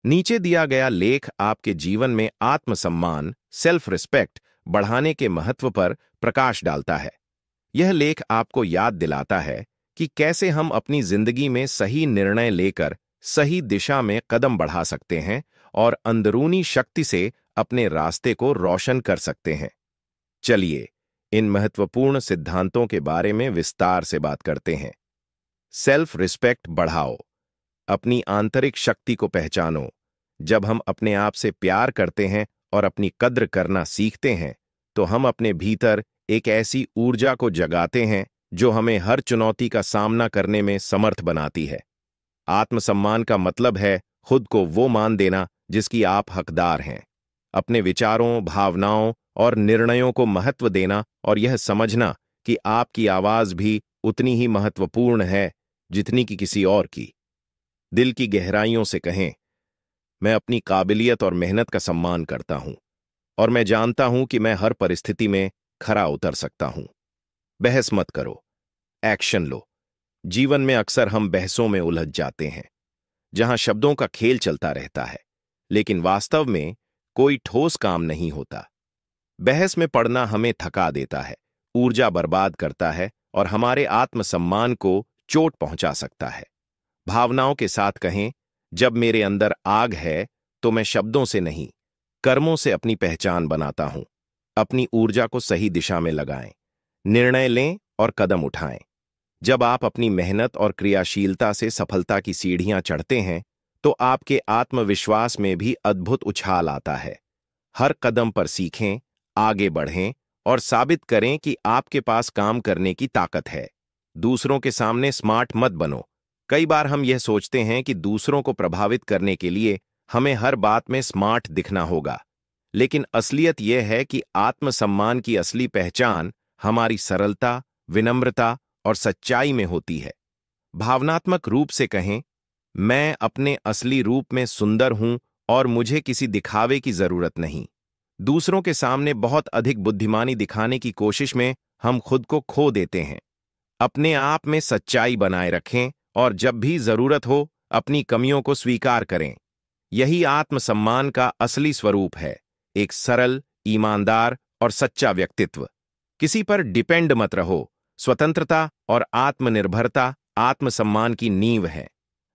नीचे दिया गया लेख आपके जीवन में आत्मसम्मान, सेल्फ रिस्पेक्ट बढ़ाने के महत्व पर प्रकाश डालता है। यह लेख आपको याद दिलाता है कि कैसे हम अपनी जिंदगी में सही निर्णय लेकर सही दिशा में कदम बढ़ा सकते हैं और अंदरूनी शक्ति से अपने रास्ते को रोशन कर सकते हैं। चलिए, इन महत्वपूर्ण सिद्धांतों के बारे में विस्तार से बात करते हैं। सेल्फ रिस्पेक्ट बढ़ाओ। अपनी आंतरिक शक्ति को पहचानो। जब हम अपने आप से प्यार करते हैं और अपनी कद्र करना सीखते हैं, तो हम अपने भीतर एक ऐसी ऊर्जा को जगाते हैं जो हमें हर चुनौती का सामना करने में समर्थ बनाती है। आत्मसम्मान का मतलब है खुद को वो मान देना जिसकी आप हकदार हैं। अपने विचारों, भावनाओं और निर्णयों को महत्व देना और यह समझना कि आपकी आवाज भी उतनी ही महत्वपूर्ण है जितनी कि किसी और की। दिल की गहराइयों से कहें, मैं अपनी काबिलियत और मेहनत का सम्मान करता हूं और मैं जानता हूं कि मैं हर परिस्थिति में खरा उतर सकता हूं। बहस मत करो, एक्शन लो। जीवन में अक्सर हम बहसों में उलझ जाते हैं, जहां शब्दों का खेल चलता रहता है, लेकिन वास्तव में कोई ठोस काम नहीं होता। बहस में पड़ना हमें थका देता है, ऊर्जा बर्बाद करता है और हमारे आत्मसम्मान को चोट पहुंचा सकता है। भावनाओं के साथ कहें, जब मेरे अंदर आग है तो मैं शब्दों से नहीं, कर्मों से अपनी पहचान बनाता हूं। अपनी ऊर्जा को सही दिशा में लगाएं, निर्णय लें और कदम उठाएं। जब आप अपनी मेहनत और क्रियाशीलता से सफलता की सीढ़ियां चढ़ते हैं, तो आपके आत्मविश्वास में भी अद्भुत उछाल आता है। हर कदम पर सीखें, आगे बढ़ें और साबित करें कि आपके पास काम करने की ताकत है। दूसरों के सामने स्मार्ट मत बनो। कई बार हम यह सोचते हैं कि दूसरों को प्रभावित करने के लिए हमें हर बात में स्मार्ट दिखना होगा, लेकिन असलियत यह है कि आत्मसम्मान की असली पहचान हमारी सरलता, विनम्रता और सच्चाई में होती है। भावनात्मक रूप से कहें, मैं अपने असली रूप में सुंदर हूं और मुझे किसी दिखावे की जरूरत नहीं। दूसरों के सामने बहुत अधिक बुद्धिमानी दिखाने की कोशिश में हम खुद को खो देते हैं। अपने आप में सच्चाई बनाए रखें और जब भी जरूरत हो अपनी कमियों को स्वीकार करें। यही आत्मसम्मान का असली स्वरूप है, एक सरल, ईमानदार और सच्चा व्यक्तित्व। किसी पर डिपेंड मत रहो। स्वतंत्रता और आत्मनिर्भरता आत्मसम्मान की नींव है।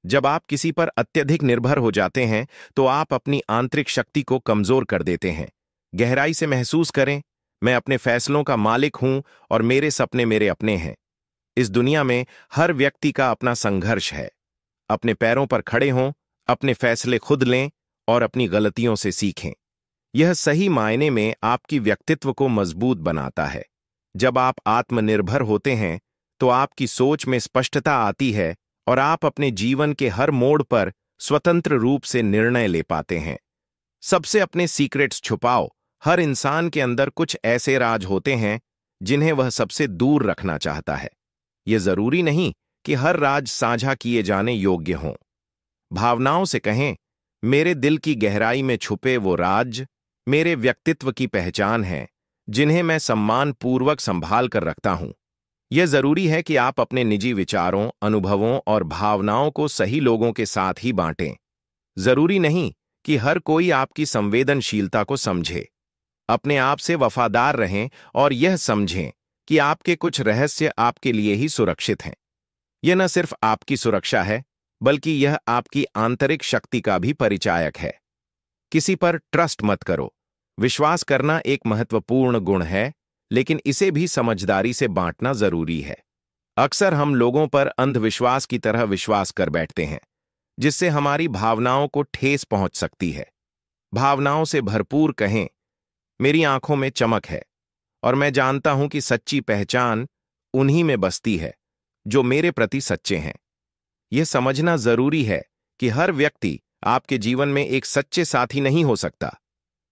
जब आप किसी पर अत्यधिक निर्भर हो जाते हैं, तो आप अपनी आंतरिक शक्ति को कमजोर कर देते हैं। गहराई से महसूस करें, मैं अपने फैसलों का मालिक हूं और मेरे सपने मेरे अपने हैं। इस दुनिया में हर व्यक्ति का अपना संघर्ष है। अपने पैरों पर खड़े हों, अपने फैसले खुद लें और अपनी गलतियों से सीखें। यह सही मायने में आपकी व्यक्तित्व को मजबूत बनाता है। जब आप आत्मनिर्भर होते हैं, तो आपकी सोच में स्पष्टता आती है और आप अपने जीवन के हर मोड़ पर स्वतंत्र रूप से निर्णय ले पाते हैं। सबसे अपने सीक्रेट्स छुपाओ। हर इंसान के अंदर कुछ ऐसे राज होते हैं जिन्हें वह सबसे दूर रखना चाहता है। यह जरूरी नहीं कि हर राज साझा किए जाने योग्य हों। भावनाओं से कहें, मेरे दिल की गहराई में छुपे वो राज मेरे व्यक्तित्व की पहचान है, जिन्हें मैं सम्मानपूर्वक संभाल कर रखता हूं। यह जरूरी है कि आप अपने निजी विचारों, अनुभवों और भावनाओं को सही लोगों के साथ ही बांटें। जरूरी नहीं कि हर कोई आपकी संवेदनशीलता को समझे। अपने आप से वफादार रहें और यह समझें कि आपके कुछ रहस्य आपके लिए ही सुरक्षित हैं। यह न सिर्फ आपकी सुरक्षा है, बल्कि यह आपकी आंतरिक शक्ति का भी परिचायक है। किसी पर ट्रस्ट मत करो। विश्वास करना एक महत्वपूर्ण गुण है, लेकिन इसे भी समझदारी से बांटना जरूरी है। अक्सर हम लोगों पर अंधविश्वास की तरह विश्वास कर बैठते हैं, जिससे हमारी भावनाओं को ठेस पहुंच सकती है। भावनाओं से भरपूर कहें, मेरी आंखों में चमक है और मैं जानता हूं कि सच्ची पहचान उन्हीं में बसती है जो मेरे प्रति सच्चे हैं। यह समझना जरूरी है कि हर व्यक्ति आपके जीवन में एक सच्चे साथी नहीं हो सकता।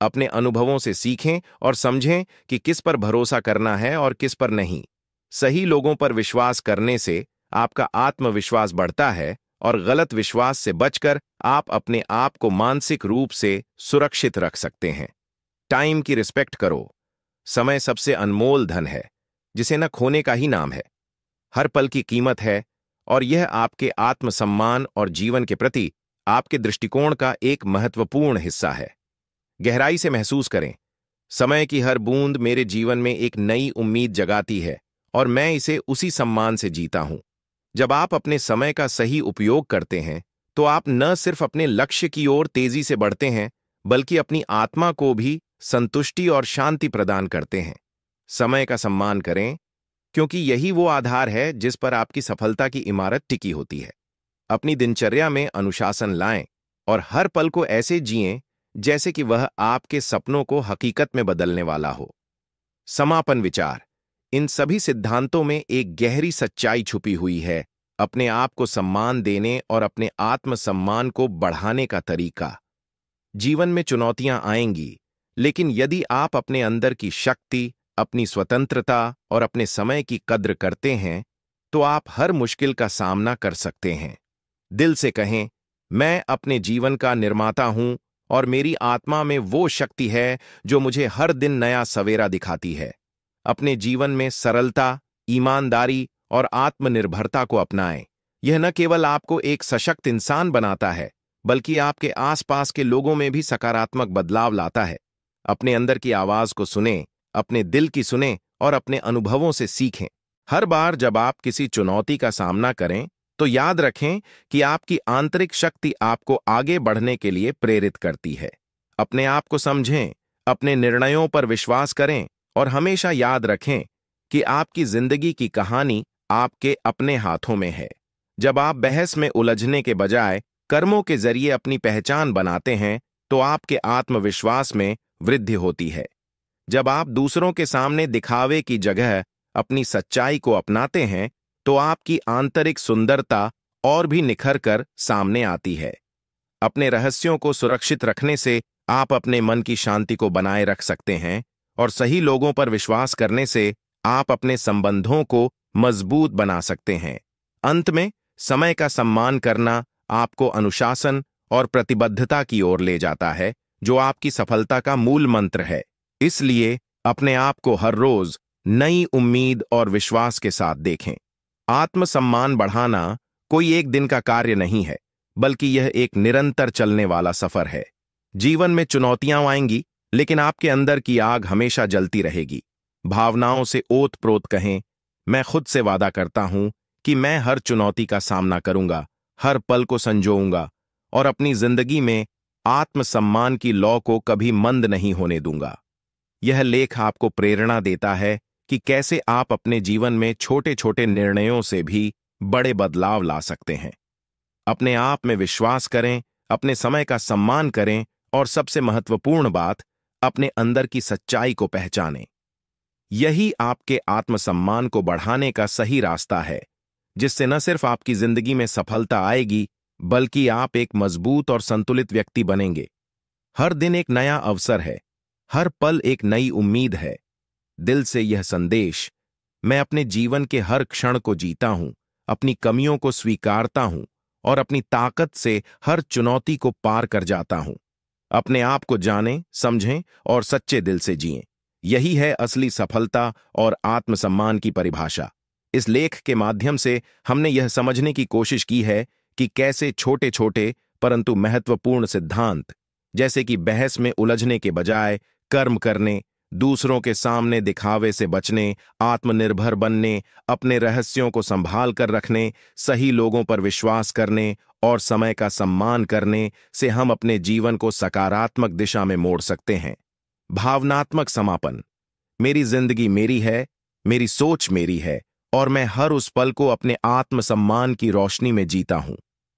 अपने अनुभवों से सीखें और समझें कि किस पर भरोसा करना है और किस पर नहीं। सही लोगों पर विश्वास करने से आपका आत्मविश्वास बढ़ता है और गलत विश्वास से बचकर आप अपने आप को मानसिक रूप से सुरक्षित रख सकते हैं। टाइम की रिस्पेक्ट करो। समय सबसे अनमोल धन है, जिसे न खोने का ही नाम है। हर पल की कीमत है और यह आपके आत्मसम्मान और जीवन के प्रति आपके दृष्टिकोण का एक महत्वपूर्ण हिस्सा है। गहराई से महसूस करें, समय की हर बूंद मेरे जीवन में एक नई उम्मीद जगाती है और मैं इसे उसी सम्मान से जीता हूं। जब आप अपने समय का सही उपयोग करते हैं तो आप न सिर्फ अपने लक्ष्य की ओर तेजी से बढ़ते हैं, बल्कि अपनी आत्मा को भी संतुष्टि और शांति प्रदान करते हैं। समय का सम्मान करें, क्योंकि यही वो आधार है जिस पर आपकी सफलता की इमारत टिकी होती है। अपनी दिनचर्या में अनुशासन लाएं और हर पल को ऐसे जिएं जैसे कि वह आपके सपनों को हकीकत में बदलने वाला हो। समापन विचार। इन सभी सिद्धांतों में एक गहरी सच्चाई छुपी हुई है, अपने आप को सम्मान देने और अपने आत्मसम्मान को बढ़ाने का तरीका। जीवन में चुनौतियां आएंगी, लेकिन यदि आप अपने अंदर की शक्ति, अपनी स्वतंत्रता और अपने समय की कद्र करते हैं, तो आप हर मुश्किल का सामना कर सकते हैं। दिल से कहें, मैं अपने जीवन का निर्माता हूं और मेरी आत्मा में वो शक्ति है जो मुझे हर दिन नया सवेरा दिखाती है। अपने जीवन में सरलता, ईमानदारी और आत्मनिर्भरता को अपनाएं। यह न केवल आपको एक सशक्त इंसान बनाता है, बल्कि आपके आसपास के लोगों में भी सकारात्मक बदलाव लाता है। अपने अंदर की आवाज को सुनें, अपने दिल की सुनें और अपने अनुभवों से सीखें। हर बार जब आप किसी चुनौती का सामना करें, तो याद रखें कि आपकी आंतरिक शक्ति आपको आगे बढ़ने के लिए प्रेरित करती है। अपने आप को समझें, अपने निर्णयों पर विश्वास करें और हमेशा याद रखें कि आपकी जिंदगी की कहानी आपके अपने हाथों में है। जब आप बहस में उलझने के बजाय कर्मों के जरिए अपनी पहचान बनाते हैं, तो आपके आत्मविश्वास में वृद्धि होती है। जब आप दूसरों के सामने दिखावे की जगह अपनी सच्चाई को अपनाते हैं, तो आपकी आंतरिक सुंदरता और भी निखर कर सामने आती है। अपने रहस्यों को सुरक्षित रखने से आप अपने मन की शांति को बनाए रख सकते हैं और सही लोगों पर विश्वास करने से आप अपने संबंधों को मजबूत बना सकते हैं। अंत में, समय का सम्मान करना आपको अनुशासन और प्रतिबद्धता की ओर ले जाता है, जो आपकी सफलता का मूल मंत्र है। इसलिए अपने आप को हर रोज नई उम्मीद और विश्वास के साथ देखें। आत्मसम्मान बढ़ाना कोई एक दिन का कार्य नहीं है, बल्कि यह एक निरंतर चलने वाला सफर है। जीवन में चुनौतियां आएंगी, लेकिन आपके अंदर की आग हमेशा जलती रहेगी। भावनाओं से ओत-प्रोत कहें, मैं खुद से वादा करता हूं कि मैं हर चुनौती का सामना करूंगा, हर पल को संजोऊंगा और अपनी जिंदगी में आत्मसम्मान की लौ को कभी मंद नहीं होने दूंगा। यह लेख आपको प्रेरणा देता है कि कैसे आप अपने जीवन में छोटे छोटे निर्णयों से भी बड़े बदलाव ला सकते हैं। अपने आप में विश्वास करें, अपने समय का सम्मान करें और सबसे महत्वपूर्ण बात, अपने अंदर की सच्चाई को पहचानें। यही आपके आत्मसम्मान को बढ़ाने का सही रास्ता है, जिससे न सिर्फ आपकी जिंदगी में सफलता आएगी, बल्कि आप एक मजबूत और संतुलित व्यक्ति बनेंगे। हर दिन एक नया अवसर है, हर पल एक नई उम्मीद है। दिल से यह संदेश, मैं अपने जीवन के हर क्षण को जीता हूं, अपनी कमियों को स्वीकारता हूं और अपनी ताकत से हर चुनौती को पार कर जाता हूं। अपने आप को जानें, समझें और सच्चे दिल से जिएं। यही है असली सफलता और आत्मसम्मान की परिभाषा। इस लेख के माध्यम से हमने यह समझने की कोशिश की है कि कैसे छोटे छोटे परंतु महत्वपूर्ण सिद्धांत, जैसे कि बहस में उलझने के बजाय कर्म करने, दूसरों के सामने दिखावे से बचने, आत्मनिर्भर बनने, अपने रहस्यों को संभाल कर रखने, सही लोगों पर विश्वास करने और समय का सम्मान करने से हम अपने जीवन को सकारात्मक दिशा में मोड़ सकते हैं। भावनात्मक समापन। मेरी जिंदगी मेरी है, मेरी सोच मेरी है और मैं हर उस पल को अपने आत्मसम्मान की रोशनी में जीता हूं।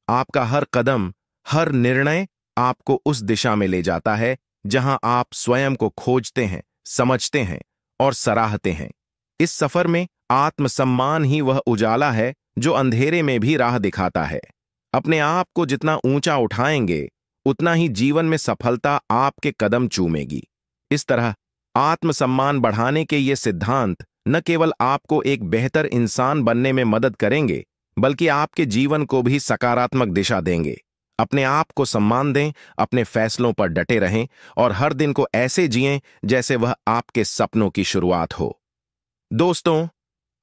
आपका हर कदम, हर निर्णय आपको उस दिशा में ले जाता है जहां आप स्वयं को खोजते हैं, समझते हैं और सराहते हैं। इस सफर में आत्मसम्मान ही वह उजाला है जो अंधेरे में भी राह दिखाता है। अपने आप को जितना ऊंचा उठाएंगे, उतना ही जीवन में सफलता आपके कदम चूमेगी। इस तरह आत्मसम्मान बढ़ाने के ये सिद्धांत न केवल आपको एक बेहतर इंसान बनने में मदद करेंगे, बल्कि आपके जीवन को भी सकारात्मक दिशा देंगे। अपने आप को सम्मान दें, अपने फैसलों पर डटे रहें और हर दिन को ऐसे जिएं जैसे वह आपके सपनों की शुरुआत हो। दोस्तों,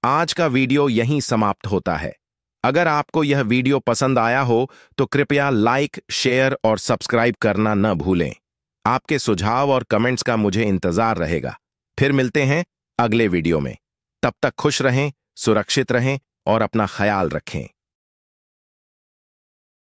आज का वीडियो यहीं समाप्त होता है। अगर आपको यह वीडियो पसंद आया हो तो कृपया लाइक, शेयर और सब्सक्राइब करना न भूलें। आपके सुझाव और कमेंट्स का मुझे इंतजार रहेगा। फिर मिलते हैं अगले वीडियो में। तब तक खुश रहें, सुरक्षित रहें और अपना ख्याल रखें।